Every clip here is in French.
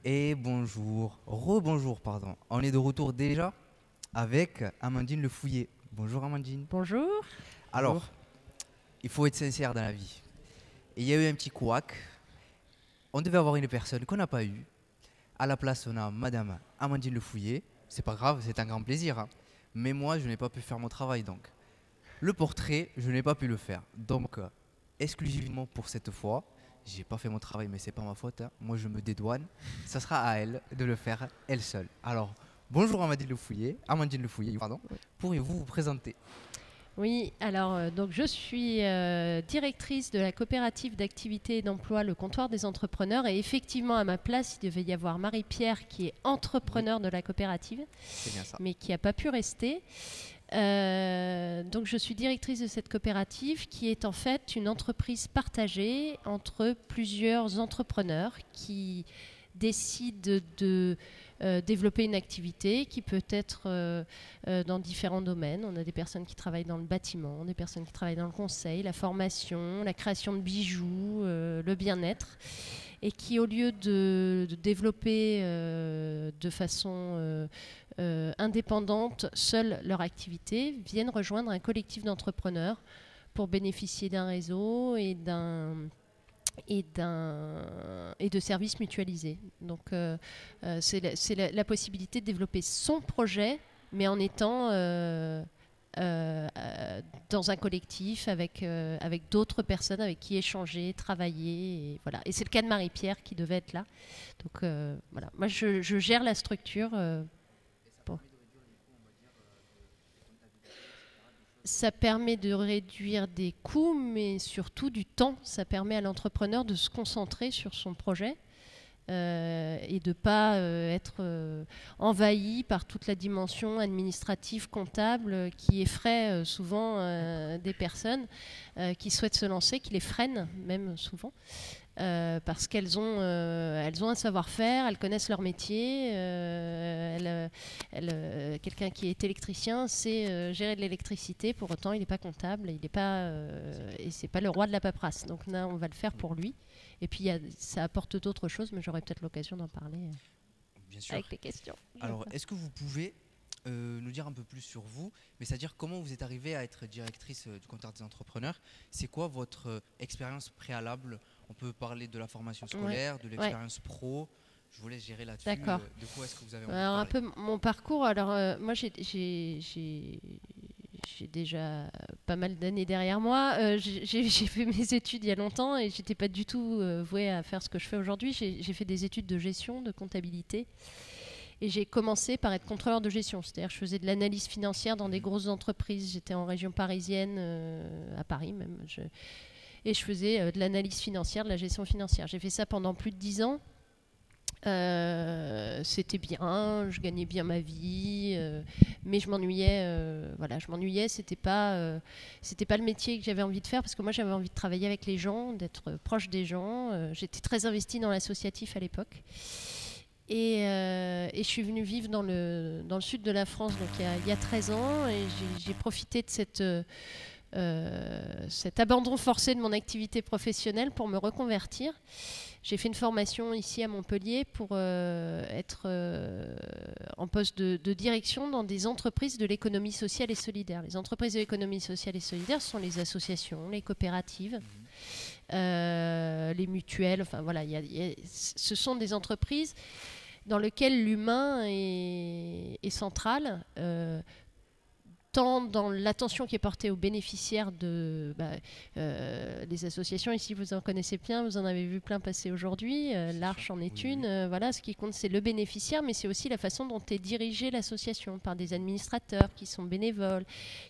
Et bonjour, rebonjour, pardon. On est de retour déjà avec Amandine Le Fouillé. Bonjour Amandine. Bonjour. Alors, il faut être sincère dans la vie. Et il y a eu un petit couac. On devait avoir une personne qu'on n'a pas eue. À la place, on a Madame Amandine Le Fouillé. C'est pas grave, c'est un grand plaisir, hein. Mais moi, je n'ai pas pu faire mon travail donc. Le portrait, je n'ai pas pu le faire. Donc, exclusivement pour cette fois, j'ai pas fait mon travail, mais c'est pas ma faute, hein. Moi, je me dédouane. Ça sera à elle de le faire, elle seule. Alors, bonjour Amandine Le Fouillé, pardon. Pourriez-vous vous présenter? Oui, alors donc je suis directrice de la coopérative d'activité et d'emploi Le Comptoir des entrepreneurs et effectivement à ma place il devait y avoir Marie-Pierre qui est Oui, entrepreneur de la coopérative c'est bien ça. mais qui n'a pas pu rester. Donc je suis directrice de cette coopérative qui est en fait une entreprise partagée entre plusieurs entrepreneurs qui décident de développer une activité qui peut être dans différents domaines. On a des personnes qui travaillent dans le bâtiment, des personnes qui travaillent dans le conseil, la formation, la création de bijoux, le bien-être, et qui, au lieu de développer de façon indépendante seule leur activité, viennent rejoindre un collectif d'entrepreneurs pour bénéficier d'un réseau et de services mutualisés. Donc c'est la possibilité de développer son projet, mais en étant dans un collectif avec d'autres personnes avec qui échanger, travailler. Et, voilà. Et c'est le cas de Marie-Pierre qui devait être là. Donc voilà, moi je gère la structure. Bon. Ça permet de réduire des coûts, mais surtout du temps. Ça permet à l'entrepreneur de se concentrer sur son projet et de ne pas être envahi par toute la dimension administrative, comptable, qui effraie souvent des personnes qui souhaitent se lancer, qui les freine même souvent. Parce elles ont un savoir-faire, elles connaissent leur métier. Quelqu'un qui est électricien sait gérer de l'électricité, pour autant il n'est pas comptable, il n'est pas, et c'est pas le roi de la paperasse. Donc là, on va le faire pour lui. Et puis ça apporte d'autres choses, mais j'aurai peut-être l'occasion d'en parler Bien sûr. avec les questions. Alors, est-ce que vous pouvez nous dire un peu plus sur vous, mais c'est-à-dire comment vous êtes arrivée à être directrice du comptoir des entrepreneurs? C'est quoi votre expérience préalable? On peut parler de la formation Ouais, scolaire, de ouais, l'expérience pro. Je vous laisse gérer là-dessus. d'accord. De quoi est-ce que vous avez envie de Alors un parler? peu mon parcours. Alors moi j'ai déjà pas mal d'années derrière moi. J'ai fait mes études il y a longtemps et j'étais pas du tout vouée à faire ce que je fais aujourd'hui. J'ai fait des études de gestion, de comptabilité. Et j'ai commencé par être contrôleur de gestion. C'est-à-dire que je faisais de l'analyse financière dans des Mhm. grosses entreprises. J'étais en région parisienne, à Paris même. Et je faisais de l'analyse financière, de la gestion financière. J'ai fait ça pendant plus de 10 ans. C'était bien, je gagnais bien ma vie, mais je m'ennuyais. Voilà, je m'ennuyais. C'était pas le métier que j'avais envie de faire parce que moi j'avais envie de travailler avec les gens, d'être proche des gens. J'étais très investie dans l'associatif à l'époque. Et je suis venue vivre dans le sud de la France donc il y a 13 ans et j'ai profité de cet abandon forcé de mon activité professionnelle pour me reconvertir. J'ai fait une formation ici à Montpellier pour être en poste de direction dans des entreprises de l'économie sociale et solidaire. Les entreprises de l'économie sociale et solidaire sont les associations, les coopératives, Mhm. les mutuelles. Enfin voilà, ce sont des entreprises dans lesquelles l'humain est central. Tant dans l'attention qui est portée aux bénéficiaires des associations. Ici, vous en connaissez bien, vous en avez vu plein passer aujourd'hui. C'est sûr. L'Arche en est Oui, oui, une. oui. Voilà, ce qui compte, c'est le bénéficiaire, mais c'est aussi la façon dont est dirigée l'association par des administrateurs qui sont bénévoles,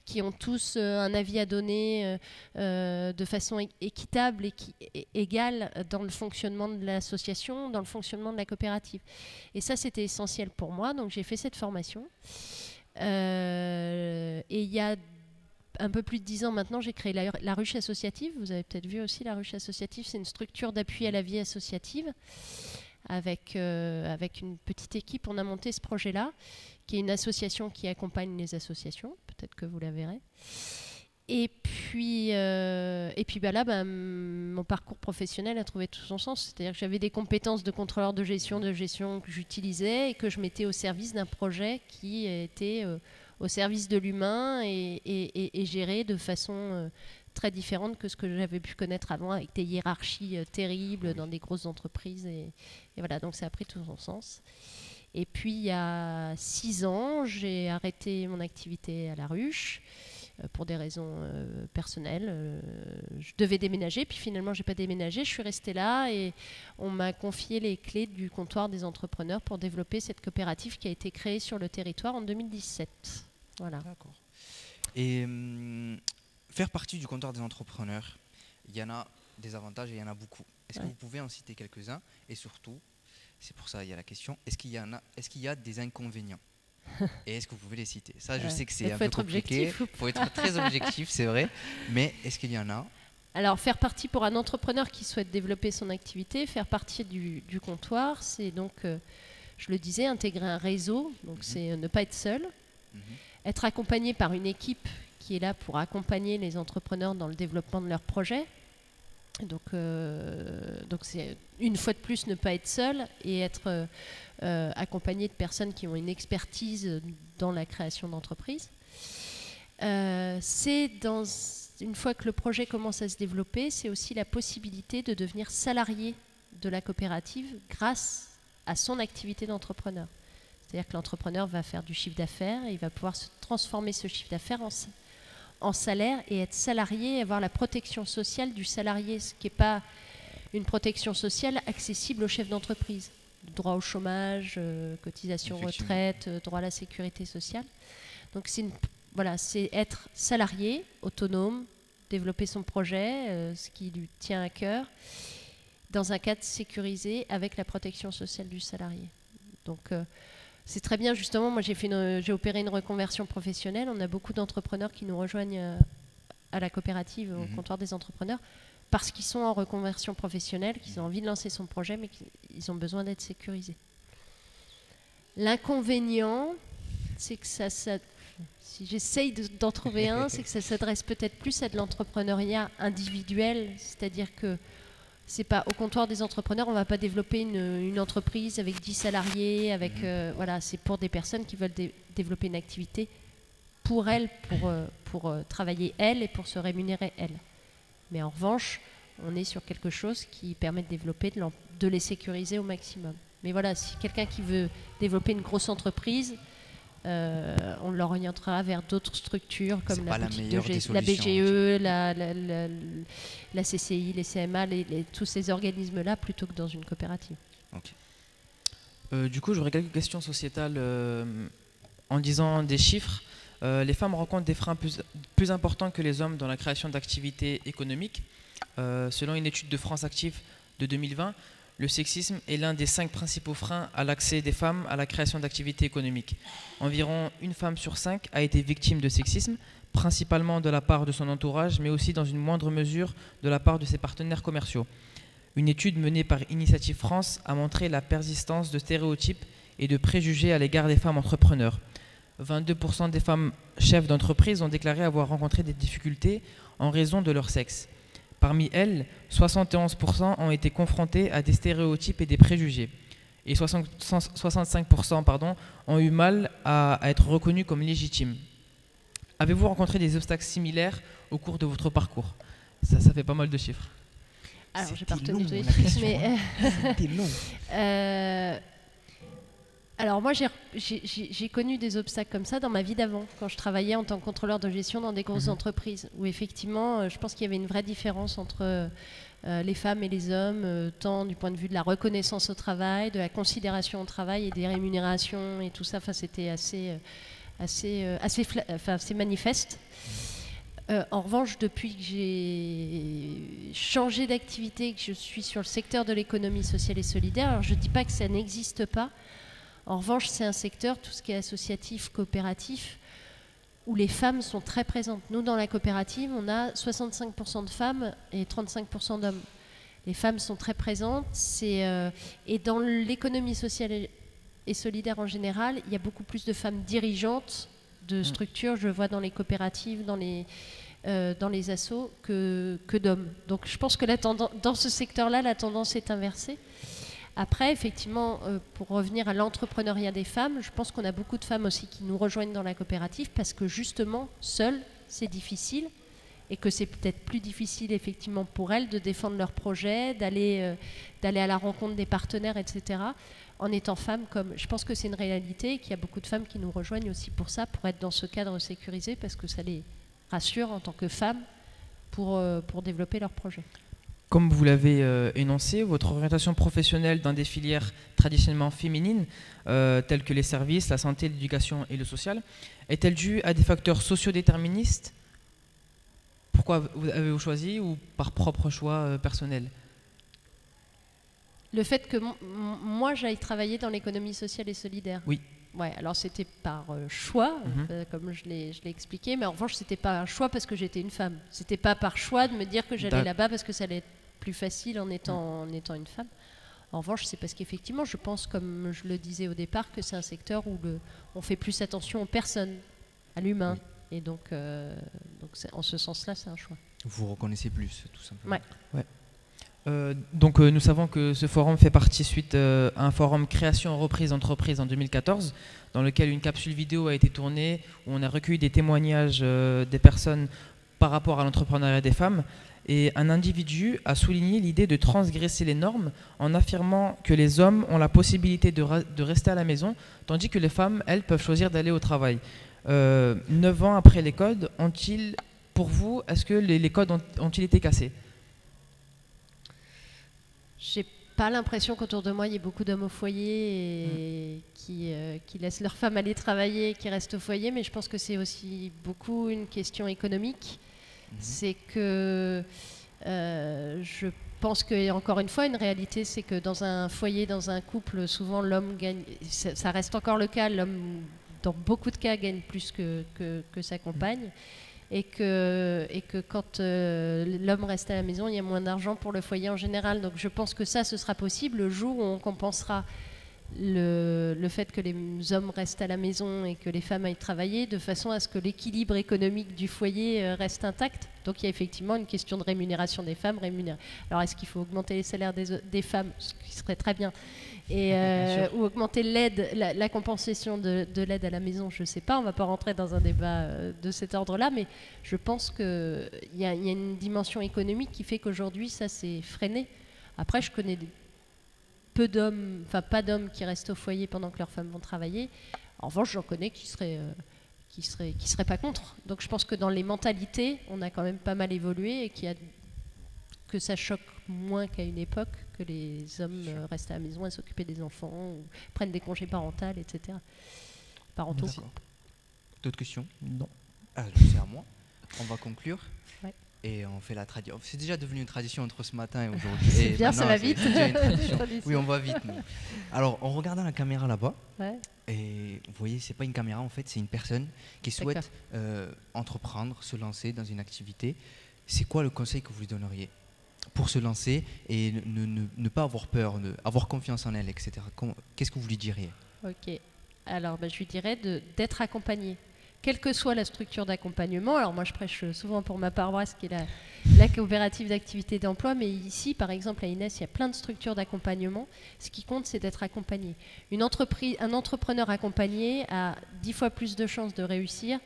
qui ont tous un avis à donner de façon équitable et égale dans le fonctionnement de l'association, dans le fonctionnement de la coopérative. Et ça, c'était essentiel pour moi, donc j'ai fait cette formation. Et il y a un peu plus de 10 ans maintenant, j'ai créé la Ruche Associative. Vous avez peut-être vu aussi la Ruche Associative. C'est une structure d'appui à Mhm. la vie associative. Avec une petite équipe, on a monté ce projet-là, qui est une association qui accompagne les associations. Peut-être que vous la verrez. Et puis bah là, bah, mon parcours professionnel a trouvé tout son sens. C'est-à-dire que j'avais des compétences de contrôleur de gestion que j'utilisais et que je mettais au service d'un projet qui était au service de l'humain et géré de façon très différente que ce que j'avais pu connaître avant, avec des hiérarchies terribles dans des grosses entreprises. Et voilà, donc ça a pris tout son sens. Et puis il y a 6 ans, j'ai arrêté mon activité à La Ruche pour des raisons personnelles. Je devais déménager, puis finalement j'ai pas déménagé, je suis restée là et on m'a confié les clés du comptoir des entrepreneurs pour développer cette coopérative qui a été créée sur le territoire en 2017. Voilà. D'accord. Et faire partie du comptoir des entrepreneurs, il y en a des avantages et il y en a beaucoup. Est-ce que vous pouvez en citer quelques-uns? Et surtout, c'est pour ça il y a la question, est-ce qu'il y a des inconvénients? Et est-ce que vous pouvez les citer? Ça, je sais que c'est un peu compliqué. Il faut être très objectif, c'est vrai. Mais est-ce qu'il y en a? Alors, faire partie pour un entrepreneur qui souhaite développer son activité, faire partie du comptoir, c'est donc, je le disais, intégrer un réseau. Donc, c'est ne pas être seul. Être accompagné par une équipe qui est là pour accompagner les entrepreneurs dans le développement de leurs projets. Donc c'est une fois de plus ne pas être seul et être accompagné de personnes qui ont une expertise dans la création d'entreprises. Une fois que le projet commence à se développer, c'est aussi la possibilité de devenir salarié de la coopérative grâce à son activité d'entrepreneur. C'est-à-dire que l'entrepreneur va faire du chiffre d'affaires et il va pouvoir se transformer ce chiffre d'affaires en salaire et être salarié et avoir la protection sociale du salarié, ce qui n'est pas une protection sociale accessible aux chefs d'entreprise. Droit au chômage, cotisation retraite, droit à la sécurité sociale. Donc c'est être salarié, autonome, développer son projet, ce qui lui tient à cœur, dans un cadre sécurisé avec la protection sociale du salarié. Donc c'est très bien, justement, moi j'ai opéré une reconversion professionnelle, on a beaucoup d'entrepreneurs qui nous rejoignent à la coopérative, au comptoir des entrepreneurs, parce qu'ils sont en reconversion professionnelle, qu'ils ont envie de lancer son projet, mais qu'ils ont besoin d'être sécurisés. L'inconvénient, c'est que si j'essaye d'en trouver un, c'est que ça s'adresse peut-être plus à de l'entrepreneuriat individuel, c'est-à-dire que c'est pas au comptoir des entrepreneurs, on ne va pas développer une entreprise avec 10 salariés, voilà, c'est pour des personnes qui veulent développer une activité pour elles, pour travailler elles et pour se rémunérer elles. Mais en revanche, on est sur quelque chose qui permet de développer, de les sécuriser au maximum. Mais voilà, si quelqu'un qui veut développer une grosse entreprise, on l'orientera vers d'autres structures comme la BGE, la CCI, les CMA, tous ces organismes-là, plutôt que dans une coopérative. Okay. Du coup, j'aurais quelques questions sociétales en disant des chiffres. Les femmes rencontrent des freins plus importants que les hommes dans la création d'activités économiques. Selon une étude de France Active de 2020, le sexisme est l'un des 5 principaux freins à l'accès des femmes à la création d'activités économiques. Environ une femme sur 5 a été victime de sexisme, principalement de la part de son entourage, mais aussi dans une moindre mesure de la part de ses partenaires commerciaux. Une étude menée par Initiative France a montré la persistance de stéréotypes et de préjugés à l'égard des femmes entrepreneurs. 22% des femmes chefs d'entreprise ont déclaré avoir rencontré des difficultés en raison de leur sexe. Parmi elles, 71% ont été confrontés à des stéréotypes et des préjugés. Et 65% ont eu mal à être reconnus comme légitimes. Avez-vous rencontré des obstacles similaires au cours de votre parcours? Ça fait pas mal de chiffres. Alors, j'ai pas retenu tous les chiffres, mais... C'était long. Alors moi, j'ai connu des obstacles comme ça dans ma vie d'avant, quand je travaillais en tant que contrôleur de gestion dans des grosses entreprises, où effectivement, je pense qu'il y avait une vraie différence entre les femmes et les hommes, tant du point de vue de la reconnaissance au travail, de la considération au travail et des rémunérations et tout ça. Enfin, c'était assez manifeste. En revanche, depuis que j'ai changé d'activité, que je suis sur le secteur de l'économie sociale et solidaire, alors je ne dis pas que ça n'existe pas. En revanche, c'est un secteur, tout ce qui est associatif, coopératif, où les femmes sont très présentes. Nous, dans la coopérative, on a 65% de femmes et 35% d'hommes. Les femmes sont très présentes. Et dans l'économie sociale et solidaire en général, il y a beaucoup plus de femmes dirigeantes de structures. Je vois dans les coopératives, dans les dans les assos que d'hommes. Donc je pense que dans ce secteur-là, la tendance est inversée. Après, effectivement, pour revenir à l'entrepreneuriat des femmes, je pense qu'on a beaucoup de femmes aussi qui nous rejoignent dans la coopérative parce que justement, seules, c'est difficile et que c'est peut-être plus difficile effectivement pour elles de défendre leurs projets, d'aller à la rencontre des partenaires, etc. En étant femmes, comme je pense que c'est une réalité et qu'il y a beaucoup de femmes qui nous rejoignent aussi pour ça, pour être dans ce cadre sécurisé parce que ça les rassure en tant que femmes pour développer leurs projets. Comme vous l'avez énoncé, votre orientation professionnelle dans des filières traditionnellement féminines, telles que les services, la santé, l'éducation et le social, est-elle due à des facteurs sociodéterministes? Pourquoi avez-vous choisi ou par propre choix personnel? Le fait que moi j'aille travailler dans l'économie sociale et solidaire. Oui. Ouais, alors c'était par choix, comme je l'ai expliqué, mais en revanche c'était pas un choix parce que j'étais une femme. C'était pas par choix de me dire que j'allais là-bas parce que ça allait être plus facile en étant une femme. En revanche, c'est parce qu'effectivement, je pense, comme je le disais au départ, que c'est un secteur où on fait plus attention aux personnes, à l'humain. Oui. Et donc en ce sens-là, c'est un choix. Vous reconnaissez plus, tout simplement. Ouais. Donc nous savons que ce forum fait partie suite à un forum création reprise entreprise en 2014 dans lequel une capsule vidéo a été tournée où on a recueilli des témoignages des personnes par rapport à l'entrepreneuriat des femmes et un individu a souligné l'idée de transgresser les normes en affirmant que les hommes ont la possibilité de rester à la maison tandis que les femmes, elles, peuvent choisir d'aller au travail. 9 ans après les codes, pour vous, est-ce que les codes ont-ils été cassés? J'ai pas l'impression qu'autour de moi il y ait beaucoup d'hommes au foyer et qui laissent leurs femmes aller travailler, qui restent au foyer, mais je pense que c'est aussi beaucoup une question économique. C'est que je pense que, encore une fois, une réalité, c'est que dans un foyer, dans un couple, souvent l'homme gagne, ça reste encore le cas, l'homme dans beaucoup de cas gagne plus que sa compagne. Et que quand l'homme reste à la maison, il y a moins d'argent pour le foyer en général. Donc je pense que ce sera possible le jour où on compensera le fait que les hommes restent à la maison et que les femmes aillent travailler, de façon à ce que l'équilibre économique du foyer reste intact. Donc il y a effectivement une question de rémunération des femmes. Alors est-ce qu'il faut augmenter les salaires des femmes, ce qui serait très bien, ou augmenter l'aide, la compensation de l'aide à la maison, je ne sais pas, on ne va pas rentrer dans un débat de cet ordre-là, mais je pense qu'il y a une dimension économique qui fait qu'aujourd'hui ça s'est freiné. Après je connais peu d'hommes, enfin pas d'hommes qui restent au foyer pendant que leurs femmes vont travailler. En revanche, j'en connais qui seraient pas contre. Donc je pense que dans les mentalités, on a quand même pas mal évolué et que ça choque moins qu'à une époque que les hommes restent à la maison à s'occuper des enfants ou prennent des congés parentaux, etc. Parentaux. D'autres questions? Non. C'est à moi. On va conclure. Ouais. Et on fait la tradition. C'est déjà devenu une tradition entre ce matin et aujourd'hui. C'est bien, ça va vite. Déjà une tradition. Oui, on va vite. Nous. Alors, en regardant la caméra là-bas, et vous voyez, c'est pas une caméra en fait, c'est une personne qui souhaite entreprendre, se lancer dans une activité. C'est quoi le conseil que vous lui donneriez pour se lancer et ne pas avoir peur, avoir confiance en elle, etc. Qu'est-ce que vous lui diriez? Ok. Alors, je lui dirais d'être accompagnée. Quelle que soit la structure d'accompagnement, alors moi je prêche souvent pour ma paroisse qui est la coopérative d'activité d'emploi, mais ici par exemple à Inès il y a plein de structures d'accompagnement, ce qui compte c'est d'être accompagné. Un entrepreneur accompagné a 10 fois plus de chances de réussir,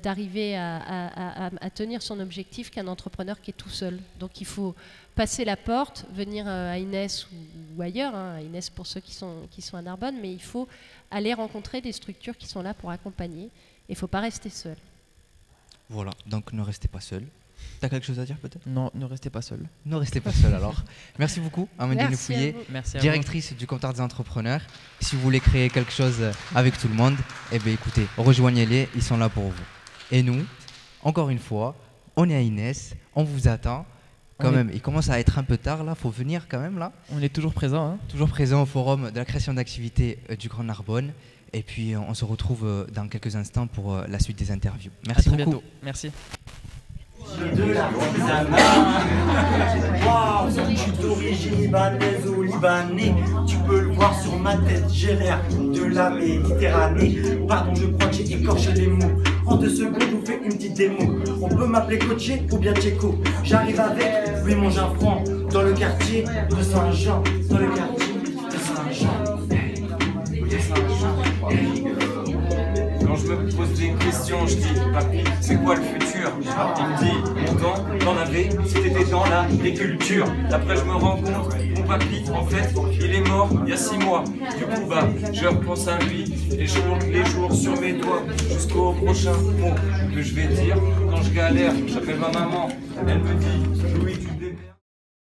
d'arriver à tenir son objectif qu'un entrepreneur qui est tout seul. Donc il faut passer la porte, venir à Inès ou ailleurs, à Inès pour ceux qui sont à Narbonne, mais il faut aller rencontrer des structures qui sont là pour accompagner. Il ne faut pas rester seul. Voilà, donc ne restez pas seul. Tu as quelque chose à dire peut-être? Non, ne restez pas seul. Ne restez pas seul alors. Merci beaucoup, Amandine Fouillet, directrice du comptoir des entrepreneurs. Si vous voulez créer quelque chose avec tout le monde, eh bien écoutez, rejoignez-les, ils sont là pour vous. Et nous, encore une fois, on est à Inès, on vous attend. Quand même, il commence à être un peu tard là, faut venir quand même là. On est toujours présent. Hein. Toujours présent au forum de la création d'activités du Grand Narbonne. Et puis on se retrouve dans quelques instants pour la suite des interviews. Merci beaucoup. Bientôt. Merci. Waouh, je suis d'origine libanaise ou libanais. Tu peux le voir sur ma tête, j'ai l'air de la Méditerranée. Pardon, je crois que j'ai écorché les mots. En 2 secondes, je vous fais une petite démo. On peut m'appeler Coaché ou bien Tchéco. J'arrive avec, oui mon Jean franc, dans le quartier de Saint-Jean. Dans le quartier de Saint-Jean. Quand je me pose des questions, je dis papy, c'est quoi le futur? Il me dit mon temps, t'en avais si t'étais dans l'agriculture. Après je me rends compte, mon papy en fait il est mort il y a 6 mois. Du coup bah je repense à lui et je compte les jours sur mes doigts jusqu'au prochain mot que je vais dire quand je galère. J'appelle ma maman, elle me dit Louis tu